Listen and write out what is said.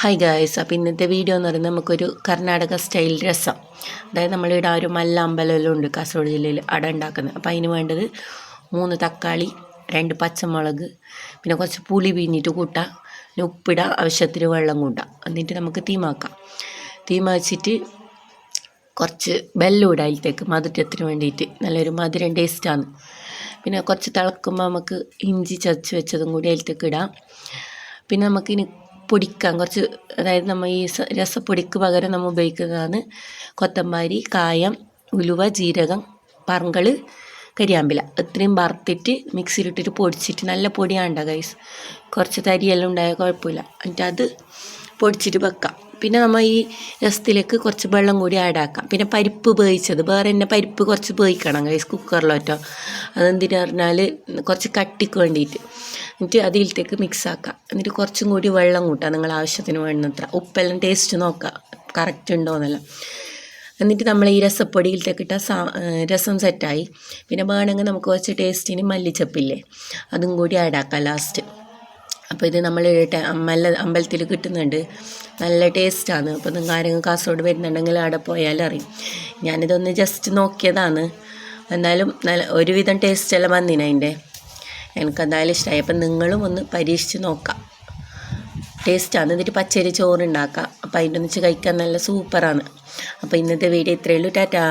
Hi guys, അപ്പോൾ ഇന്നത്തെ video എന്ന് പറയുന്നത് നമുക്കൊരു കർണാടക സ്റ്റൈൽ രസം, അതായത് നമ്മളിവിടെ ഒരു മല്ല അമ്പലമെല്ലാം ഉണ്ട് കാസർഗോഡ് ജില്ലയിൽ അട ഉണ്ടാക്കുന്നത്. അപ്പോൾ അതിന് വേണ്ടത് 3 തക്കാളി, 2 പച്ചമുളക്, പിന്നെ കുറച്ച് പുളി പിഴിഞ്ഞിട്ട് കൂട്ടാം, പിന്നെ ഉപ്പിടാം, ആവശ്യത്തിന് വെള്ളം കൂട്ടാം. എന്നിട്ട് നമുക്ക് തീമാക്കാം. തീമ വെച്ചിട്ട് കുറച്ച് വെല്ലം ഇടാം അതിലത്തേക്ക് മധുരത്തിന് വേണ്ടിയിട്ട്, നല്ലൊരു മധുരം ടേസ്റ്റാണ്. പിന്നെ കുറച്ച് തിളക്കുമ്പോൾ നമുക്ക് ഇഞ്ചി ചതച്ച് വെച്ചതും കൂടി അതിലത്തേക്ക് ഇടാം. പിന്നെ നമുക്കിനി പൊടിക്കാൻ കുറച്ച്, അതായത് നമ്മൾ ഈ രസപ്പൊടിക്ക് പകരം നമ്മൾ ഉപയോഗിക്കുന്നതാണ് കൊത്തമ്പാരി, കായം, ഉലുവ, ജീരകം, പറങ്കൾ, കരിയാമ്പില. ഇത്രയും വറുത്തിട്ട് മിക്സിയിലിട്ടിട്ട് പൊടിച്ചിട്ട് നല്ല പൊടിയാണ്ട ഗൈസ്, കുറച്ച് തരിയെല്ലാം ഉണ്ടായാൽ കുഴപ്പമില്ല. എന്നിട്ട് അത് പൊടിച്ചിട്ട് വെക്കാം. പിന്നെ നമ്മൾ ഈ രസത്തിലേക്ക് കുറച്ച് വെള്ളം കൂടി ആഡാക്കാം. പിന്നെ പരിപ്പ് വേവിച്ചത്, വേറെ തന്നെ പരിപ്പ് കുറച്ച് വേവിക്കണം ഗൈസ് കുക്കറിലോട്ടോ. അതെന്തിനാ പറഞ്ഞാൽ കുറച്ച് കട്ടിക്ക് വേണ്ടിയിട്ട്. എന്നിട്ട് അതിലത്തേക്ക് മിക്സ് ആക്കാം. എന്നിട്ട് കുറച്ചും കൂടി വെള്ളം കൂട്ടാം, നിങ്ങൾ ആവശ്യത്തിന് വേണ്ടത്ര. ഉപ്പെല്ലാം ടേസ്റ്റ് നോക്കാം കറക്റ്റ് ഉണ്ടോയെന്നെല്ലാം. എന്നിട്ട് നമ്മൾ ഈ രസപ്പൊടിയിലത്തേക്ക് ഇട്ട രസം സെറ്റായി. പിന്നെ വേണമെങ്കിൽ നമുക്ക് കുറച്ച് ടേസ്റ്റിന് മല്ലിച്ചപ്പില്ലേ, അതും കൂടി ആഡാക്കാം ലാസ്റ്റ്. അപ്പോൾ ഇത് നമ്മൾ അമ്പലത്തിൽ കിട്ടുന്നുണ്ട്, നല്ല ടേസ്റ്റാണ്. അപ്പോൾ നിങ്ങൾ ആരെങ്കിലും കാസർഗോഡ് വരുന്നുണ്ടെങ്കിൽ അവിടെ പോയാലും അറിയും. ഞാനിതൊന്ന് ജസ്റ്റ് നോക്കിയതാണ്, എന്നാലും നല്ല ഒരുവിധം ടേസ്റ്റെല്ലാം വന്നിന് അതിൻ്റെ. എനിക്കെന്തായാലും ഇഷ്ടമായി. അപ്പം നിങ്ങളും ഒന്ന് പരീക്ഷിച്ച് നോക്കാം, ടേസ്റ്റാണ്. എന്നിട്ട് പച്ചരി ചോറുണ്ടാക്കാം. അപ്പോൾ അതിൻ്റെ ഒന്നിച്ച് കഴിക്കാൻ നല്ല സൂപ്പറാണ്. അപ്പോൾ ഇന്നത്തെ വീഡിയോ ഇത്രയേ ഉള്ളൂ. ടാറ്റാ.